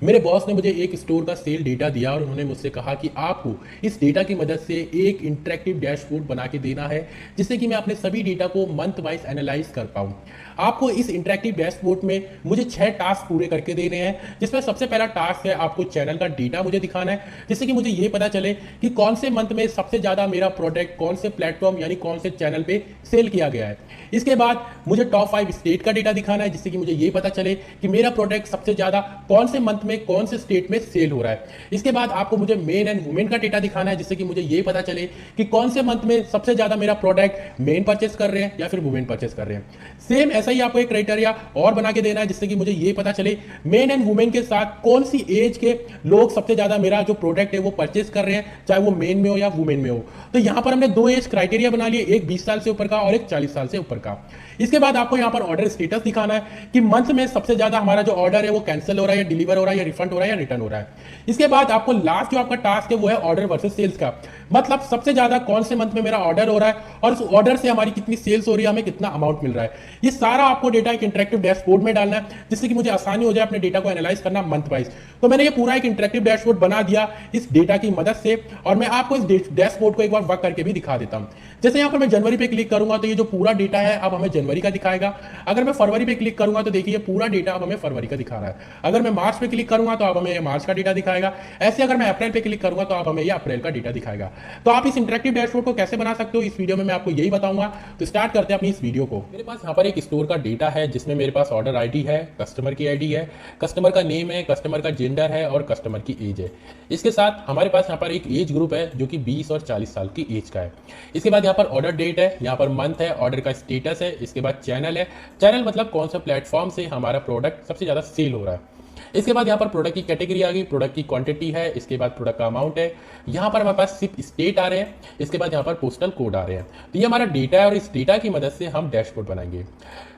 मेरे बॉस ने मुझे एक स्टोर का सेल डेटा दिया और उन्होंने मुझसे कहा कि आपको इस डेटा की मदद से एक इंटरेक्टिव डैशबोर्ड बना के देना है, जिससे कि मैं अपने सभी डेटा को मंथ वाइज एनालाइज कर पाऊँ। आपको इस इंटरेक्टिव डैशबोर्ड में मुझे 6 टास्क पूरे करके देने हैं, जिसमें सबसे पहला टास्क है आपको चैनल का डेटा मुझे दिखाना है, जिससे कि मुझे ये पता चले कि कौन से मंथ में सबसे ज़्यादा मेरा प्रोडक्ट कौन से प्लेटफॉर्म यानी कौन से चैनल पे सेल किया गया है। इसके बाद मुझे टॉप 5 स्टेट का डेटा दिखाना है, जिससे कि मुझे ये पता चले कि मेरा प्रोडक्ट सबसे ज़्यादा कौन से मंथ में कौन से स्टेट में सेल हो रहा है। इसके बाद आपको मुझे मेन एंड वुमेन का डेटा दिखाना है, जिससे कि मुझे ये पता चले कि कौन से मंथ में सबसे ज़्यादा मेरा प्रोडक्ट मेन परचेस कर रहे हैं या फिर वुमेन परचेस कर रहे हैं। सेम ऐसा ही आपको एक क्राइटेरिया और बना के देना है, जिससे कि मुझे ये पता चले मेन एंड वुमेन के साथ कौन सी एज के लोग सबसे ज़्यादा मेरा जो प्रोडक्ट है वो परचेस कर रहे हैं, चाहे वो मेन में हो या वुमेन में हो। तो यहाँ पर हमने दो एज क्राइटेरिया बना लिए, एक 20 साल से ऊपर का और एक 40 साल से ऊपर का। इसके बाद आपको यहाँ पर ऑर्डर स्टेटस दिखाना है कि मंथ में सबसे ज्यादा हमारा जो ऑर्डर है वो कैंसिल हो रहा है या डिलीवर हो रहा है या रिफंड हो रहा है या रिटर्न हो रहा है। इसके बाद आपको लास्ट जो आपका टास्क है वो है ऑर्डर वर्सेस सेल्स का, मतलब सबसे ज्यादा कौन से मंथ में मेरा ऑर्डर हो रहा है और उस ऑर्डर से हमारी कितनी सेल्स हो रही है, हमें कितना अमाउंट मिल रहा है। ये सारा आपको डेटा एक इंटरेक्टिव डैशबोर्ड में डालना है, जिससे कि मुझे आसानी हो जाए अपने डेटा को एनालाइज करना मंथ वाइज। तो मैंने ये पूरा एक इंटरेक्टिव डैशबोर्ड बना दिया इस डेटा की मदद से, और मैं आपको इस डैशबोर्ड को एक बार वर्क करके भी दिखा देता हूं। जैसे यहाँ पर मैं जनवरी पे क्लिक करूंगा तो ये जो पूरा डेटा है अब हमें जनवरी का दिखाएगा। अगर मैं फरवरी पे क्लिक करूंगा तो देखिए पूरा डेटा अब हमें फरवरी का दिखा रहा है। अगर मैं मार्च पे क्लिक करूंगा तो अब हमें मार्च का डेटा दिखाएगा। ऐसे अगर मैं अप्रैल पे क्लिक करूंगा तो अब हमें ये अप्रैल का डेटा दिखाएगा। तो आप इस इंटरेक्टिव डैशबोर्ड को कैसे बना सकते हो इस वीडियो में मैं आपको यही बताऊंगा। तो स्टार्ट करते हैं अपनी इस वीडियो को। मेरे पास यहाँ पर एक स्टोर का डेटा है, जिसमें मेरे पास ऑर्डर आईडी है, कस्टमर की आईडी है, कस्टमर का नेम है, कस्टमर का जेंडर है और कस्टमर की एज है। इसके साथ हमारे पास यहाँ पर एक एज ग्रुप है जो कि 20 और 40 साल की एज का है। इसके बाद यहाँ पर ऑर्डर डेट है, यहाँ पर मंथ है, ऑर्डर का स्टेटस है। इसके बाद चैनल है, चैनल मतलब कौन सा प्लेटफॉर्म से हमारा प्रोडक्ट सबसे ज्यादा सेल हो रहा है। इसके बाद यहाँ पर प्रोडक्ट की कैटेगरी आ गई, प्रोडक्ट की क्वांटिटी है, इसके बाद प्रोडक्ट का अमाउंट है, यहाँ पर हमारे पास सिर्फ स्टेट आ रहे हैं, इसके बाद यहाँ पर पोस्टल कोड आ रहे हैं। तो ये हमारा डेटा है और इस डेटा की मदद से हम डैशबोर्ड बनाएंगे।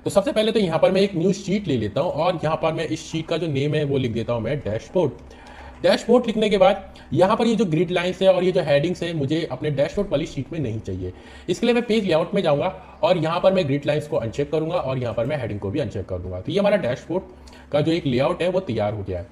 तो सबसे पहले तो यहाँ पर मैं एक न्यू शीट ले लेता हूँ और यहाँ पर मैं इस शीट का जो नेम है वो लिख देता हूँ मैं डैशबोर्ड। डैशबोर्ड लिखने के बाद यहाँ पर ये जो ग्रिड लाइंस है और ये जो हेडिंग्स है मुझे अपने डैशबोर्ड वाली शीट में नहीं चाहिए। इसके लिए मैं पेज लेआउट में जाऊँगा और यहाँ पर मैं ग्रिड लाइंस को अनचेक करूँगा और यहाँ पर मैं हेडिंग को भी अनचेक कर दूंगा। तो ये हमारा डैशबोर्ड का जो एक लेआउट है वो तैयार हो गया है।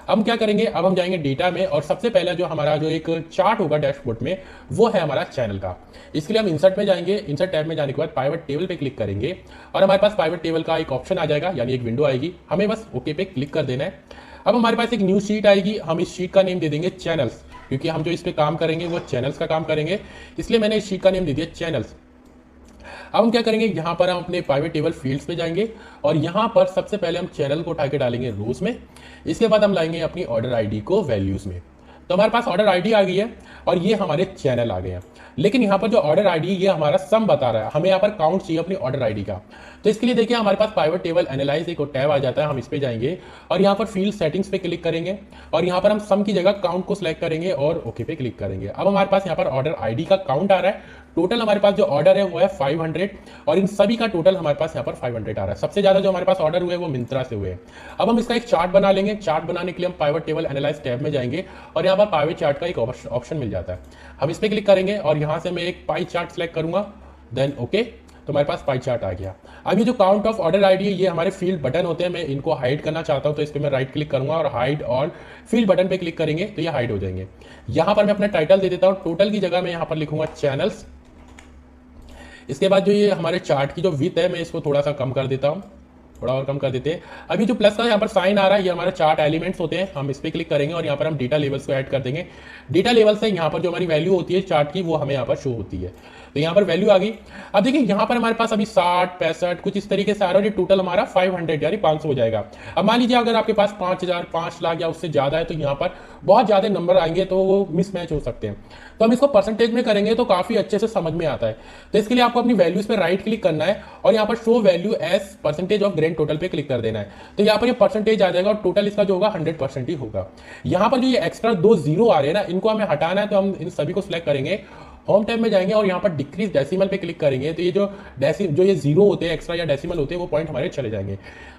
अब क्या करेंगे, अब हम जाएंगे डेटा में और सबसे पहला जो हमारा जो एक चार्ट होगा डैशबोर्ड में वो है हमारा चैनल का। इसके लिए हम इंसर्ट में जाएंगे, इंसर्ट टैब में जाने के बाद पाइवट टेबल पे क्लिक करेंगे और हमारे पास पाइवट टेबल का एक ऑप्शन आ जाएगा, यानी एक विंडो आएगी। हमें बस ओके पे क्लिक कर देना है। अब हमारे पास एक न्यू शीट आएगी, हम इस शीट का नेम दे देंगे चैनल्स, क्योंकि हम जो इस पे काम करेंगे वो चैनल्स का काम करेंगे, इसलिए मैंने इस शीट का नेम दे दिया चैनल्स। अब हम क्या करेंगे, यहाँ पर हम अपने प्राइवेट टेबल फील्ड्स पे जाएंगे और यहाँ पर सबसे पहले हम चैनल को उठा के डालेंगे रोज में। इसके बाद हम लाएंगे अपनी ऑर्डर आईडी को वैल्यूज में। तो हमारे पास ऑर्डर आईडी आ गई है और ये हमारे चैनल आ गए हैं। लेकिन यहाँ पर जो ऑर्डर आईडी ये हमारा सम बता रहा है, हमें यहाँ पर काउंट चाहिए अपनी ऑर्डर आईडी का। तो इसके लिए देखिए हमारे पास प्राइवेट टेबल एनालाइज एक टैब आ जाता है, हम इस पे जाएंगे और यहाँ पर फील्ड सेटिंग्स पे क्लिक करेंगे और यहाँ पर हम सम की जगह काउंट को सिलेक्ट करेंगे और ओके पे क्लिक करेंगे। अब हमारे पास यहाँ पर ऑर्डर आईडी का काउंट आ रहा है। टोटल हमारे पास जो ऑर्डर है वो है 500 और इन सभी का टोटल हमारे पास यहाँ पर 500 आ रहा है। सबसे ज्यादा जो हमारे पास ऑर्डर हुए वो मिंत्रा से हुए हैं। अब हम इसका एक चार्ट बना लेंगे। चार्ट बनाने के लिए हम पाइवट टेबल एनालाइज टैब में जाएंगे और यहाँ पर पाइवट चार्ट का एक ऑप्शन मिल जाता है, हम इस पर क्लिक करेंगे और यहाँ से मैं एक पाई चार्ट सेलेक्ट करूंगा, देन ओके। तो हमारे पास पाई चार्ट आ गया। अब ये जो काउंट ऑफ ऑर्डर आईडी है ये हमारे फील्ड बटन होते हैं, मैं इनको हाइड करना चाहता हूं तो इस पर मैं राइट क्लिक करूंगा और हाइड और फील्ड बटन पे क्लिक करेंगे तो ये हाइड हो जाएंगे। यहाँ पर मैं अपना टाइटल दे देता हूँ, टोटल की जगह मैं यहाँ पर लिखूंगा चैनल्स। इसके बाद जो ये हमारे चार्ट की जो विड्थ है मैं इसको थोड़ा सा कम कर देता हूँ, थोड़ा और कम कर देते हैं। अभी जो प्लस का यहाँ पर साइन आ रहा है ये हमारे चार्ट एलिमेंट्स होते हैं, हम इस पर क्लिक करेंगे और यहाँ पर हम डेटा लेवल्स को ऐड कर देंगे। डेटा लेवल से यहाँ पर जो हमारी वैल्यू होती है चार्ट की वो हमें यहाँ पर शो होती है। तो यहाँ पर वैल्यू आ गई। अब देखिए यहाँ पर हमारे पास अभी 60, 65 कुछ इस तरीके से आ रहा है, ये टोटल हमारा 500 यानी 500 हो जाएगा। अब मान लीजिए अगर आपके पास 5000, 5 लाख या उससे ज्यादा है तो यहाँ पर बहुत ज्यादा नंबर आएंगे तो वो मिसमैच हो सकते हैं। तो हम इसको परसेंटेज में करेंगे तो काफी अच्छे से समझ में आता है। तो इसके लिए आपको अपनी वैल्यूज पे राइट क्लिक करना है और यहाँ पर show value as percentage of grand total पे क्लिक कर देना है। तो यहाँ पर ये परसेंटेज आ जाएगा और टोटल इसका जो होगा 100% ही होगा। यहाँ पर जो ये एक्स्ट्रा 2 जीरो आ रहे हैं ना, इनको हमें हटाना है तो हम इन सभी को सिलेक्ट करेंगे होम टैब में जाएंगे और यहाँ पर डिक्रीज डेसिमल पे क्लिक करेंगे तो ये जो ये जीरो होते हैं एक्स्ट्रा या डेसिमल होते हैं वो पॉइंट हमारे चले जाएंगे।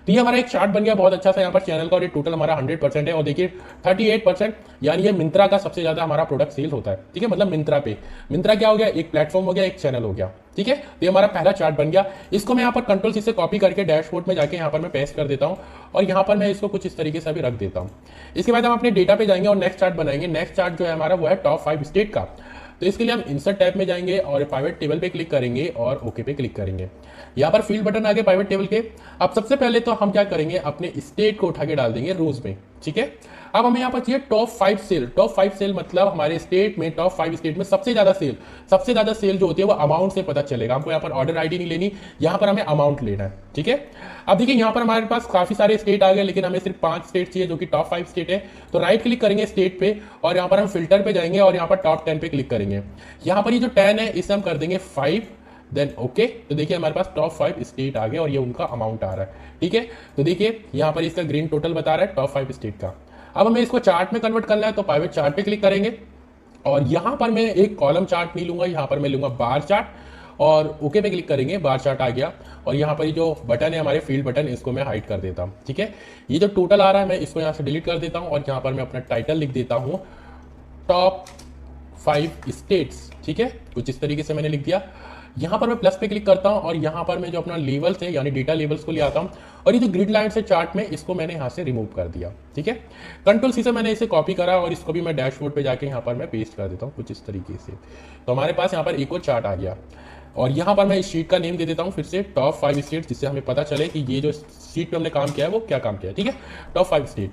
तो ये हमारा एक चार्ट बन गया बहुत अच्छा सा यहाँ पर चैनल का, और ये टोटल हमारा 100% है। और देखिए 38%, यानी ये मिंत्रा का सबसे ज्यादा हमारा प्रोडक्ट सेल होता है। ठीक है, मतलब मिंत्रा पे, मिंत्रा क्या हो गया, एक प्लेटफॉर्म हो गया, एक चैनल हो गया। ठीक है, तो ये हमारा पहला चार्ट बन गया। इसको मैं यहाँ पर कंट्रोल सी से कॉपी करके डैशबोर्ड में जाके यहाँ पर मैं पेस्ट कर देता हूँ और यहाँ पर मैं इसको कुछ इस तरीके से अभी रख देता हूँ। इसके बाद हम अपने डेटा पे जाएंगे और नेक्स्ट चार्ट बनाएंगे। नेक्स्ट चार्ट जो है हमारा वो है टॉप 5 स्टेट का। तो इसके लिए हम इंसर्ट टैब में जाएंगे और प्राइवेट टेबल पे क्लिक करेंगे और ओके पे क्लिक करेंगे। यहाँ पर फील्ड बटन आ गए प्राइवेट टेबल के। अब सबसे पहले तो हम क्या करेंगे, अपने स्टेट को उठा के डाल देंगे रोज में। ठीक है, अब हमें यहाँ पर चाहिए टॉप 5 सेल। टॉप 5 सेल मतलब हमारे स्टेट में, टॉप 5 स्टेट में सबसे ज्यादा सेल जो होती है वो अमाउंट से पता चलेगा। हमको यहाँ पर ऑर्डर आईडी नहीं लेनी, यहाँ पर हमें अमाउंट लेना है। ठीक है, अब देखिए यहाँ पर हमारे पास काफी सारे स्टेट आ गए, लेकिन हमें सिर्फ 5 स्टेट चाहिए जो कि टॉप 5 स्टेट है। तो राइट क्लिक करेंगे स्टेट पे और यहाँ पर हम फिल्टर पे जाएंगे और यहाँ पर टॉप 10 पे क्लिक करेंगे। यहाँ पर ये जो 10 है इसे हम कर देंगे 5, देन ओके। तो देखिए हमारे पास टॉप 5 स्टेट आ गए और ये उनका अमाउंट आ रहा है। ठीक है, तो देखिए यहाँ पर इसका ग्रीन टोटल बता रहा है टॉप 5 स्टेट का। अब हमें इसको चार्ट में कन्वर्ट करना है तो प्राइवेट चार्ट पे क्लिक करेंगे और यहाँ पर मैं एक कॉलम चार्ट नहीं लूंगा, यहाँ पर मैं लूंगा बार चार्ट और ओके पे क्लिक करेंगे। बार चार्ट आ गया और यहाँ पर ये जो बटन है हमारे फील्ड बटन, इसको मैं हाइड कर देता हूँ। ठीक है, ये जो टोटल आ रहा है मैं इसको यहाँ से डिलीट कर देता हूँ और यहाँ पर मैं अपना टाइटल लिख देता हूँ टॉप 5 स्टेट्स। ठीक है, कुछ इस तरीके से मैंने लिख दिया। यहाँ पर मैं प्लस पे क्लिक करता हूँ और यहाँ पर मैं जो अपना लेवल्स है यानी डेटा लेवल्स को ले आता हूँ और ये जो ग्रिड लाइन से चार्ट में इसको मैंने यहाँ से रिमूव कर दिया। ठीक है, कंट्रोल सी से मैंने इसे कॉपी करा और इसको भी मैं डैशबोर्ड पे जाके यहाँ पर मैं पेस्ट कर देता हूँ कुछ इस तरीके से। तो हमारे पास यहाँ पर एक और चार्ट आ गया और यहाँ पर मैं इस शीट का नेम दे देता हूँ फिर से टॉप 5 स्टेट, जिससे हमें पता चले कि ये जो शीट पे हमने काम किया है वो क्या काम किया है। ठीक है, टॉप 5 स्टेट।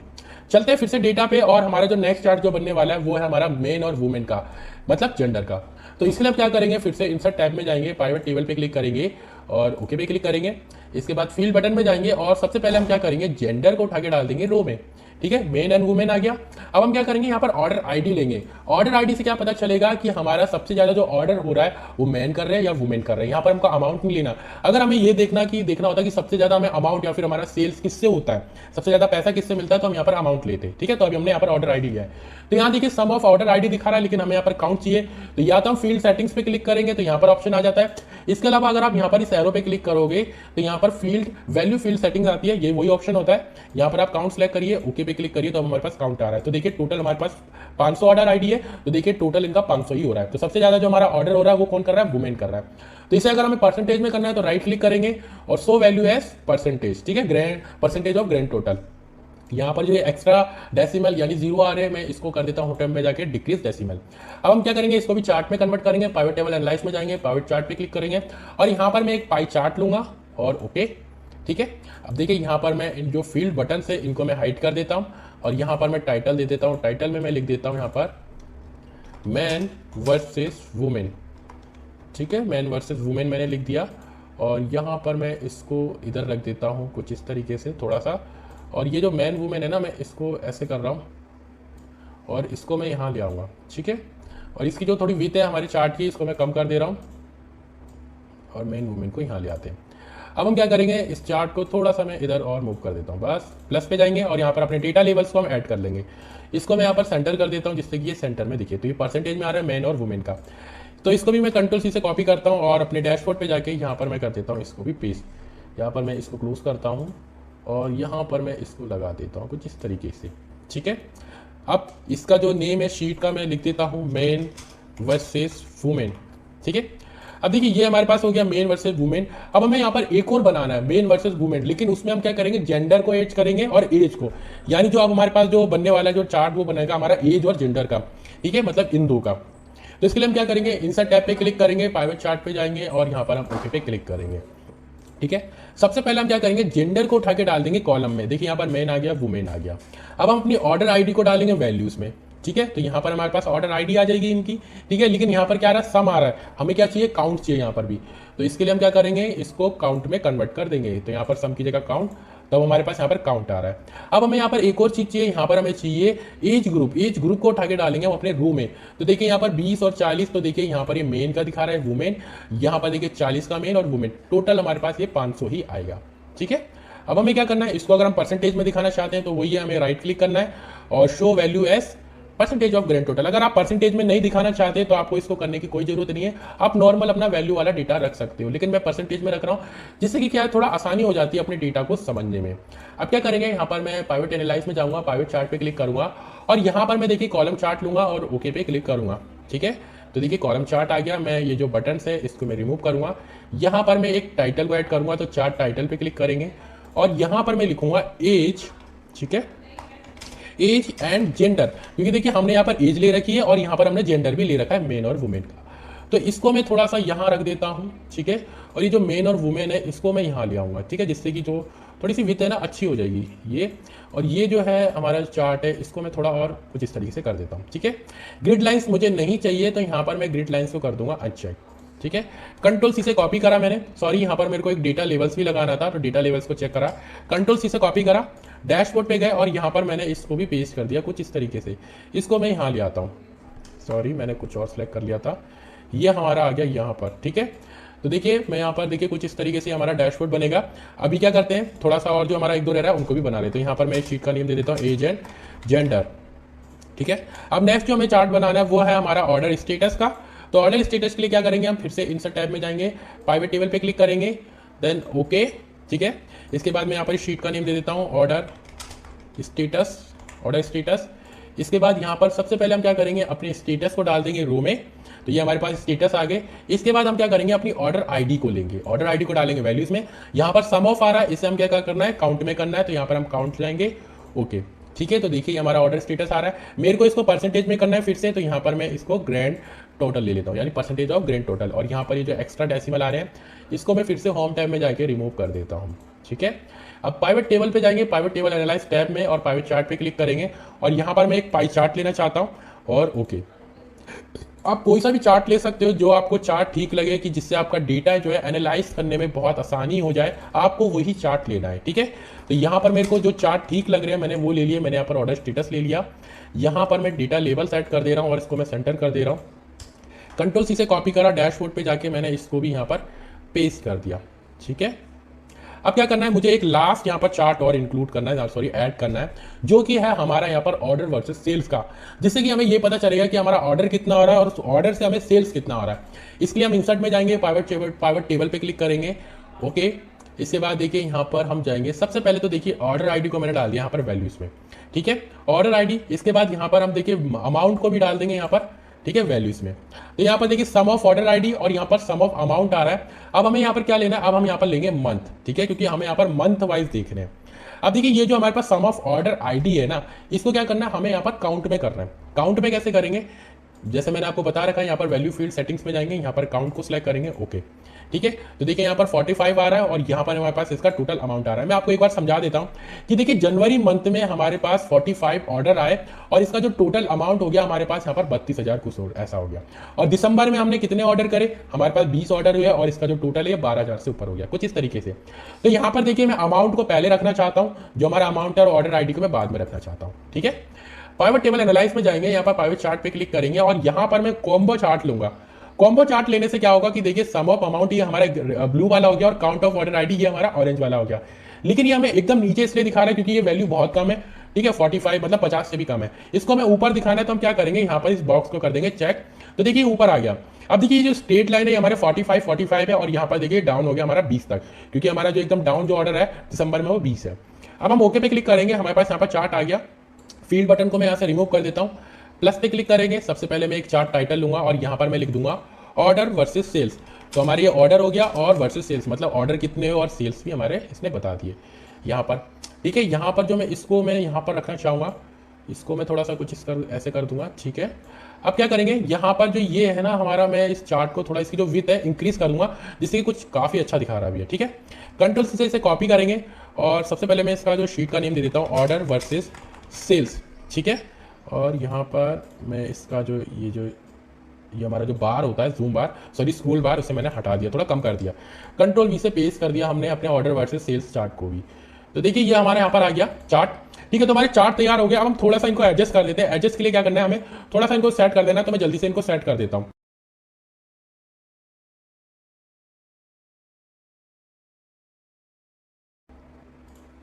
चलते हैं फिर से डेटा पे और हमारा जो नेक्स्ट चार्ट जो बनने वाला है वो है हमारा मेन और वुमेन का, मतलब जेंडर का। तो इसके लिए हम क्या करेंगे, फिर से इंसर्ट टैब में जाएंगे, प्राइवेट टेबल पे क्लिक करेंगे और ओके पे क्लिक करेंगे। इसके बाद फील्ड बटन में जाएंगे और सबसे पहले हम क्या करेंगे, जेंडर को उठा के डाल देंगे रो में। ठीक है, मेन एंड वुमेन आ गया। अब हम क्या करेंगे, यहाँ पर ऑर्डर आईडी लेंगे। ऑर्डर आईडी से क्या पता चलेगा कि हमारा सबसे ज्यादा जो ऑर्डर हो रहा है वो मैन कर रहे हैं या वुमेन कर रहे हैं। यहाँ पर हमको अमाउंट नहीं लेना। अगर हमें ये देखना होता है कि सबसे ज्यादा हमें अमाउंट या फिर हमारा सेल्स किससे होता है, सबसे ज्यादा पैसा किससे मिलता है, तो हम यहाँ पर अमाउंट लेते हैं। ठीक है, तो अभी हमने यहाँ पर ऑर्डर आईडी लिया है। तो यहाँ देखिए सम ऑफ ऑर्डर आईडी दिखा रहा है, लेकिन हमें यहाँ पर काउंट चाहिए। तो या तो हम फील्ड सेटिंग्स पे क्लिक करेंगे तो यहाँ पर ऑप्शन आ जाता है। इसके अलावा अगर आप यहाँ पर इस एरो पे क्लिक करोगे तो यहाँ पर फील्ड वैल्यू फील्ड सेटिंग्स आती है, ये वही ऑप्शन होता है। यहाँ पर आप काउंट सेलेक्ट करिए, ओके पे क्लिक करिए तो हमारे पास काउंट आ रहा है। तो देखिए टोटल हमारे पास 500 ऑर्डर आईडी है, तो देखिए टोटल इनका 500 ही हो रहा है। तो सबसे ज्यादा जो हमारा ऑर्डर हो रहा है वो कौन कर रहा है, वुमेन कर रहा है। तो इसे अगर हमें परसेंटेज में करना है तो राइट क्लिक करेंगे और शो वैल्यू एज परसेंटेज। ठीक है, grand percentage of grand total. यहाँ पर जो एक्स्ट्रा डेसिमल यानी जीरो आ रहे हैं, मैं इसको कर देता हूँ टर्म में जाके डिक्रीज डेसिमल। अब हम क्या करेंगे, इसको भी चार्ट में कन्वर्ट करेंगे। प्राइवेट टेबल एनालाइज में जाएंगे, प्राइवेट चार्ट पे क्लिक करेंगे और यहाँ पर मैं एक पाई चार्ट लूंगा और ओके। ठीक है, अब देखिए यहाँ पर मैं इन जो फील्ड बटन है इनको मैं हाइड कर देता हूँ और यहाँ पर मैं टाइटल दे देता हूँ। टाइटल में मैं लिख देता हूँ यहाँ पर मैन वर्सेस वुमेन। ठीक है, मैन वर्सेस वुमेन मैंने लिख दिया और यहाँ पर मैं इसको इधर रख देता हूँ कुछ इस तरीके से थोड़ा सा। और ये जो मैन वुमेन है ना, मैं इसको ऐसे कर रहा हूँ और इसको मैं यहाँ ले आऊँगा। ठीक है, और इसकी जो थोड़ी विड्थ है हमारी चार्ट की, इसको मैं कम कर दे रहा हूँ और मैन वुमेन को यहाँ ले आते हैं। अब हम क्या करेंगे, इस चार्ट को थोड़ा सा मैं इधर और मूव कर देता हूँ। बस प्लस पे जाएंगे और यहाँ पर अपने डेटा लेवल्स को हम ऐड कर लेंगे। इसको मैं यहाँ पर सेंटर कर देता हूँ जिससे कि ये सेंटर में दिखे। तो ये परसेंटेज में आ रहा है मैन और वुमेन का। तो इसको भी मैं कंट्रोल सी से कॉपी करता हूँ और अपने डैशबोर्ड पे जाके यहाँ पर मैं कर देता हूँ इसको भी पेस्ट। यहाँ पर मैं इसको क्लोज करता हूँ और यहाँ पर मैं इसको लगा देता हूँ कुछ इस तरीके से। ठीक है, अब इसका जो नेम है शीट का मैं लिख देता हूँ मेन वर्सेस वुमेन। ठीक है, अब देखिए ये हमारे पास हो गया मेन वर्सेस वुमेन। अब हमें यहाँ पर एक और बनाना है मेन वर्सेस वुमेन, लेकिन उसमें हम क्या करेंगे, जेंडर को ऐड करेंगे और एज को। यानी जो अब हमारे पास जो बनने वाला है जो चार्ट वो बनेगा हमारा एज और जेंडर का। ठीक है, मतलब इन दो का। तो इसके लिए हम क्या करेंगे, इंसर्ट टैब पे क्लिक करेंगे, प्राइवेट चार्ट पे जाएंगे और यहाँ पर हम ओके पे क्लिक करेंगे। ठीक है, सबसे पहले हम क्या करेंगे, जेंडर को उठा के डाल देंगे कॉलम में। देखिए यहाँ पर मैन आ गया, वुमेन आ गया। अब हम अपनी ऑर्डर आईडी को डालेंगे वैल्यूज में। ठीक है, तो यहाँ पर हमारे पास ऑर्डर आईडी आ जाएगी इनकी। ठीक है, लेकिन यहाँ पर क्या आ रहा है, सम आ रहा है। हमें क्या चाहिए, काउंट चाहिए यहाँ पर भी। तो इसके लिए हम क्या करेंगे, इसको काउंट में कन्वर्ट कर देंगे। तो यहाँ पर सम की जगह काउंट, तब हमारे पास यहाँ पर काउंट आ रहा है। अब हमें यहाँ पर एक और चीज चाहिए, यहाँ पर हमें चाहिए एज ग्रुप। एज ग्रुप को उठा के डालेंगे हम अपने रो में। तो देखिए यहाँ पर 20 और 40, तो देखिए यहाँ पर ये मेन का दिखा रहा है, वुमेन। यहाँ पर देखिए 40 का मेन और वुमेन, टोटल हमारे पास ये 500 ही आएगा। ठीक है, अब हमें क्या करना है, इसको अगर हम परसेंटेज में दिखाना चाहते हैं तो वही है, हमें राइट क्लिक करना है और show value as percentage of grand total. अगर आप परसेंटेज में नहीं दिखाना चाहते तो आपको इसको करने की कोई जरूरत नहीं है, आप नॉर्मल अपना वैल्यू वाला डेटा रख सकते हो, लेकिन मैं परसेंटेज में रख रहा हूँ जिससे कि क्या है, थोड़ा आसानी हो जाती है अपने डेटा को समझने में। अब क्या करेंगे, यहाँ पर मैं पाइवट एनालाइज में जाऊँगा, पाइवट चार्ट पे क्लिक करूँगा और यहाँ पर मैं देखिए कॉलम चार्ट लूँगा और ओके पे क्लिक करूँगा। ठीक है, तो देखिए कॉलम चार्ट आ गया। मैं ये जो बटन है इसको मैं रिमूव करूँगा। यहाँ पर मैं एक टाइटल को ऐड करूँगा, तो चार्ट टाइटल पे क्लिक करेंगे और यहाँ पर मैं लिखूँगा एज। ठीक है, एज एंड जेंडर, क्योंकि देखिए हमने यहाँ पर एज ले रखी है और यहाँ पर हमने जेंडर भी ले रखा है, मेन और वुमेन का। तो इसको मैं थोड़ा सा यहाँ रख देता हूँ। ठीक है, और ये जो मेन और वुमेन है इसको मैं यहाँ ले आऊँगा। ठीक है, जिससे कि जो थोड़ी सी विथ है ना अच्छी हो जाएगी ये। और ये जो है हमारा चार्ट है इसको मैं थोड़ा और कुछ इस तरीके से कर देता हूँ। ठीक है, ग्रिड लाइन्स मुझे नहीं चाहिए तो यहाँ पर मैं ग्रिड लाइन्स को कर दूंगा अनचेक। ठीक है, कंट्रोल सी से कॉपी करा मैंने, सॉरी यहाँ पर मेरे को एक डेटा लेवल्स भी लगाना था तो डेटा लेवल्स को चेक करा, कंट्रोल सी से कॉपी करा, डैशबोर्ड पे गए और यहाँ पर मैंने इसको भी पेस्ट कर दिया कुछ इस तरीके से। इसको मैं यहाँ ले आता हूँ, सॉरी मैंने कुछ और सेलेक्ट कर लिया था, ये हमारा आ गया यहाँ पर। ठीक है, तो देखिए मैं यहाँ पर देखिए कुछ इस तरीके से हमारा डैशबोर्ड बनेगा। अभी क्या करते हैं, थोड़ा सा और जो हमारा एक दो रह रहा है उनको भी बना लेते हैं। यहाँ पर मैं एक शीट का नेम दे देता हूँ एज एंड जेंडर। ठीक है, अब नेक्स्ट जो हमें चार्ट बनाना है वो है हमारा ऑर्डर स्टेटस का। तो ऑर्डर स्टेटस के लिए क्या करेंगे, हम फिर से इंसर्ट टैब में जाएंगे, पाइवट टेबल पे क्लिक करेंगे, देन ओके। ठीक है, इसके बाद मैं यहाँ पर शीट का नेम दे देता हूँ ऑर्डर स्टेटस, ऑर्डर स्टेटस। इसके बाद यहाँ पर सबसे पहले हम क्या करेंगे, अपने स्टेटस को डाल देंगे रो में, तो ये हमारे पास स्टेटस आ गए। इसके बाद हम क्या करेंगे, अपनी ऑर्डर आईडी को लेंगे, ऑर्डर आईडी को डालेंगे वैल्यूज में। यहाँ पर सम ऑफ आ रहा है, इसे हम क्या करना है, काउंट में करना है, तो यहाँ पर हम काउंट जाएंगे, ओके। ठीक है, तो देखिए हमारा ऑर्डर स्टेटस आ रहा है, मेरे को इसको परसेंटेज में करना है फिर से, तो यहाँ पर मैं इसको ग्रैंड टोटल ले लेता हूँ, यानी परसेंटेज ऑफ ग्रैंड टोटल। और यहाँ पर ये जो एक्स्ट्रा डेसिमल आ रहे हैं इसको मैं फिर से होम टैब में जाके रिमूव कर देता हूँ। ठीक है, अब पाइवट टेबल पे जाएंगे, पाइवट टेबल एनालाइज टैब में और पाइवट चार्ट पे क्लिक करेंगे और यहाँ पर मैं एक पाई चार्ट लेना चाहता हूँ और ओके। आप कोई सा भी चार्ट ले सकते हो जो आपको चार्ट ठीक लगे, कि जिससे आपका डेटा जो है एनालाइज करने में बहुत आसानी हो जाए, आपको वही चार्ट लेना है। ठीक है, तो यहाँ पर मेरे को जो चार्ट ठीक लग रहे हैं मैंने वो ले लिए, मैंने यहाँ पर ऑर्डर स्टेटस ले लिया। यहाँ पर मैं डेटा लेवल सेट कर दे रहा हूँ और इसको मैं सेंटर कर दे रहा हूँ, कंट्रोल सी से कॉपी करा, डैशबोर्ड पे जाके मैंने इसको भी यहाँ पर पेस्ट कर दिया। ठीक है, अब क्या करना है, मुझे एक लास्ट यहाँ पर चार्ट और इंक्लूड करना है, सॉरी ऐड करना है, जो कि है हमारा यहाँ पर ऑर्डर वर्सेस सेल्स का, जिससे कि हमें ये पता चलेगा कि हमारा ऑर्डर कितना हो रहा है और उस ऑर्डर से हमें सेल्स कितना हो रहा है। इसके लिए हम इंसर्ट में जाएंगे, पाइवट टेबल पे क्लिक करेंगे, ओके। इसके बाद देखिए यहाँ पर हम जाएंगे, सबसे पहले तो देखिए ऑर्डर आईडी को मैंने डाल दिया यहाँ पर वैल्यूज में। ठीक है, ऑर्डर आईडी, इसके बाद यहाँ पर हम देखिए अमाउंट को भी डाल देंगे यहाँ पर। ठीक है, वैल्यूज में, तो यहाँ पर देखिए सम ऑफ ऑर्डर आईडी और यहाँ पर सम ऑफ अमाउंट आ रहा है। अब हमें यहाँ पर क्या लेना है, अब हम यहाँ पर लेंगे मंथ। ठीक है, क्योंकि हमें यहाँ पर मंथ वाइज देख रहे हैं। अब देखिए ये जो हमारे पास सम ऑफ ऑर्डर आईडी है ना, इसको क्या करना है, हमें यहाँ पर काउंट में करना है। काउंट में कैसे करेंगे, जैसे मैंने आपको बता रखा है, यहाँ पर वैल्यू फील्ड सेटिंग्स में जाएंगे, यहाँ पर काउंट को सिलेक्ट करेंगे, ओके। ठीक है, तो देखिए यहाँ पर 45 आ रहा है और यहाँ पर हमारे पास इसका टोटल अमाउंट आ रहा है। मैं आपको एक बार समझा देता हूँ कि देखिए जनवरी मंथ में हमारे पास 45 ऑर्डर आए और इसका जो टोटल अमाउंट हो गया हमारे पास यहाँ पर 32,000 कुछ ऐसा हो गया। और दिसंबर में हमने कितने ऑर्डर करे, हमारे पास 20 ऑर्डर हुए और इसका जो टोटल है 12,000 से ऊपर हो गया, कुछ इस तरीके से। तो यहाँ पर देखिए मैं अमाउंट को पहले रखना चाहता हूँ, जो हमारा अमाउंट है, और ऑर्डर आईडी को मैं बाद में रखना चाहता हूँ। ठीक है, पाइवट टेबल एनालाइज में जाएंगे, यहाँ पर पाइवट चार्ट पे क्लिक करेंगे और यहाँ पर मैं कॉम्बो चार्ट लूंगा। कॉम्बो चार्ट लेने से क्या होगा कि देखिए सम ऑफ अमाउंट ये हमारा ब्लू वाला हो गया और काउंट ऑफ ऑर्डर आईडी ये हमारा ऑरेंज वाला हो गया। लेकिन ये हमें एकदम नीचे इसलिए दिखा रहा है क्योंकि ये वैल्यू बहुत कम है। ठीक है, 45 मतलब 50 से भी कम है। इसको हमें ऊपर दिखाना है तो हम क्या करेंगे, यहाँ पर इस बॉक्स को कर देंगे चेक, तो देखिए ऊपर आ गया। अब देखिए जो स्ट्रेट लाइन है हमारे 45 है और यहाँ पर देखिए डाउन हो गया हमारा 20 तक, क्योंकि हमारा जो एकदम डाउन जो ऑर्डर है दिसंबर में वो 20 है। अब हम ओके पे क्लिक करेंगे, हमारे पास यहाँ पर चार्ट आ गया। फील्ड बटन को मैं यहाँ से रिमूव कर देता हूँ, प्लस पे क्लिक करेंगे। सबसे पहले मैं एक चार्ट टाइटल लूंगा और यहाँ पर मैं लिख दूंगा ऑर्डर वर्सेस सेल्स। तो हमारे ये ऑर्डर हो गया और वर्सेस सेल्स, मतलब ऑर्डर कितने हो और सेल्स भी हमारे इसने बता दिए यहाँ पर। ठीक है, यहाँ पर जो मैं इसको मैं यहाँ पर रखना चाहूँगा, इसको मैं थोड़ा सा कुछ ऐसे कर दूंगा। ठीक है, अब क्या करेंगे, यहाँ पर जो ये है ना हमारा, मैं इस चार्ट को थोड़ा इसकी जो विड्थ है इंक्रीज करूँगा, जिससे कि कुछ काफ़ी अच्छा दिखा रहा भी है। ठीक है, कंट्रोल से इसे कॉपी करेंगे और सबसे पहले मैं इसका जो शीट का नेम दे देता हूँ ऑर्डर वर्सेस सेल्स। ठीक है, और यहाँ पर मैं इसका जो ये हमारा जो बार होता है, जूम बार, सॉरी स्क्रोल बार, उसे मैंने हटा दिया, थोड़ा कम कर दिया। कंट्रोल वी से पेस्ट कर दिया हमने अपने ऑर्डर वर्सेस सेल्स चार्ट को भी। तो देखिए ये हमारे यहाँ पर आ गया चार्ट। ठीक है, तो हमारे चार्ट तैयार हो गया। अब हम थोड़ा सा इनको एडजस्ट कर देते हैं। एडजस्ट के लिए क्या करना है, हमें थोड़ा सा इनको सेट कर देना है, तो मैं जल्दी से इनको सेट कर देता हूँ।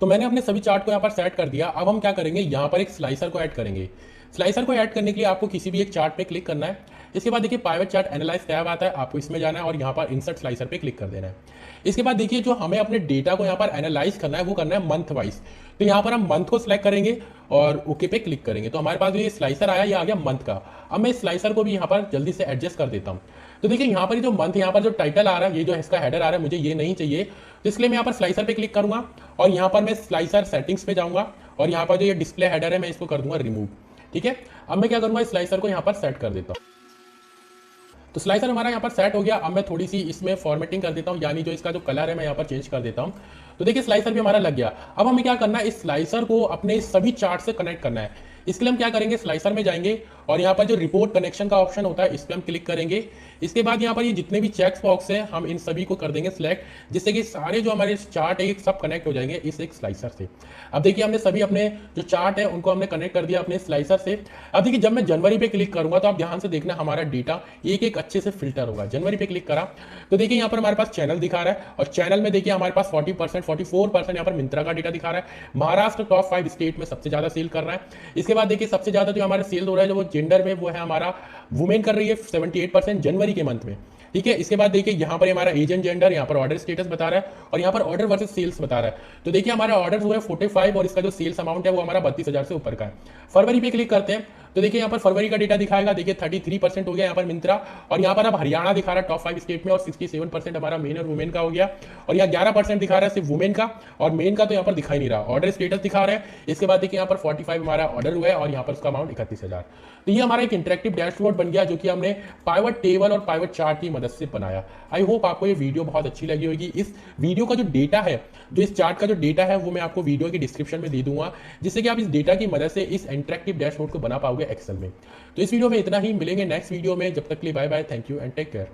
तो मैंने अपने सभी चार्ट को यहाँ पर सेट कर दिया। अब हम क्या करेंगे, यहाँ पर एक स्लाइसर को ऐड करेंगे। स्लाइसर को ऐड करने के लिए आपको किसी भी एक चार्ट पे क्लिक करना है। इसके बाद देखिए पाइवट चार्ट एनालाइज टैब आता है, आपको इसमें जाना है और यहाँ पर इंसर्ट स्लाइसर पे क्लिक कर देना है। इसके बाद देखिए जो हमें अपने डेटा को यहाँ पर एनालाइज करना है वो करना है मंथ वाइज। तो यहाँ पर हम मंथ को सिलेक्ट करेंगे और ओके पे क्लिक करेंगे। तो हमारे पास जो ये स्लाइसर आया, ये आ गया मंथ का। अब मैं इस स्लाइसर को भी यहाँ पर जल्दी से एडजस्ट कर देता हूँ। तो देखिए यहाँ पर जो मंथ, यहाँ पर जो टाइटल आ रहा है, ये जो इसका हेडर आ रहा है, मुझे ये नहीं चाहिए। तो इसलिए मैं यहाँ पर स्लाइसर पे क्लिक करूंगा और यहाँ पर मैं स्लाइसर सेटिंग्स पे जाऊंगा और यहाँ पर जो ये डिस्प्ले हेडर है मैं इसको कर दूंगा रिमूव। ठीक है, अब मैं क्या करूंगा, इस स्लाइसर को यहाँ पर सेट कर देता हूँ। तो स्लाइसर हमारा यहाँ पर सेट हो गया। अब मैं थोड़ी सी इसमें फॉर्मेटिंग कर देता हूँ, यानी जो इसका जो कलर है मैं यहाँ पर चेंज कर देता हूँ। तो देखिए स्लाइसर भी हमारा लग गया। अब हमें क्या करना है, इस स्लाइसर को अपने सभी चार्ट से कनेक्ट करना है। इसके लिए हम क्या करेंगे, स्लाइसर में जाएंगे और यहाँ पर जो रिपोर्ट कनेक्शन का ऑप्शन होता है इस पर हम क्लिक करेंगे। इसके बाद यहाँ पर ये जितने भी चेक बॉक्स हैं हम इन सभी को कर देंगे सिलेक्ट, जिससे कि सारे जो हमारे चार्ट है सब कनेक्ट हो जाएंगे इस एक स्लाइसर से। अब देखिए हमने सभी अपने जो चार्ट है उनको हमने कनेक्ट कर दिया अपने स्लाइसर से। अब देखिए जब मैं जनवरी पे क्लिक करूंगा तो आप ध्यान से देखना हमारा डेटा एक एक अच्छे से फिल्टर होगा। जनवरी पे क्लिक करा तो देखिए यहाँ पर हमारे पास चैनल दिखा रहा है और चैनल में देखिए हमारे पास 40% 44% यहाँ पर मिंत्रा का डेटा दिखा रहा है। महाराष्ट्र टॉप 5 स्टेट में सबसे ज्यादा सेल कर रहा है। इसके बाद देखिए सबसे ज्यादा जो हमारे सेल हो रहा है जो वो जेंडर में, वो है हमारा वुमेन कर रही है 78% जनवरी के मंथ में। ठीक है, इसके बाद देखिए यहाँ पर हमारा एजेंट जेंडर, यहाँ पर ऑर्डर स्टेटस बता रहा है और यहाँ पर ऑर्डर वर्सेस सेल्स बता रहा है। तो देखिए हमारा ऑर्डर हुआ है 45 और इसका जो सेल्स अमाउंट है वो हमारा 32,000 से ऊपर का है। फरवरी पे क्लिक करते हैं तो देखिए यहाँ पर फरवरी का डेटा दिखाएगा। देखिए 33% हो गया यहाँ पर मिंत्रा और यहाँ पर अब हरियाणा दिखा रहा है टॉप 5 स्टेट में और 67% हमारा मेन और वुमेन का हो गया और यहाँ 11% दिखा रहा है सिर्फ वुमेन का और मेन का तो यहाँ पर दिखाई नहीं रहा। ऑर्डर स्टेटस दिखा रहा है। इसके बाद देखिए यहाँ पर 45 हमारा ऑर्डर हुआ है और यहाँ पर उसका अमाउंट 31,000। तो ये हमारा एक इंटरेक्टिव डैशबोर्ड बन गया जो कि हमने पाइवट टेबल और पाइवट चार्ट की मदद से बनाया। आई होप आपको ये वीडियो बहुत अच्छी लगी होगी। इस वीडियो का जो डेटा है, जो इस चार्ट का जो डेटा है वो मैं आपको वीडियो की डिस्क्रिप्शन में दे दूंगा, जिससे कि आप इस डेटा की मदद से इस इंटरेक्टिव डैशबोर्ड को बना पाओगे एक्सेल में। तो इस वीडियो में इतना ही, मिलेंगे नेक्स्ट वीडियो में। जब तक के लिए bye bye, thank you and take care.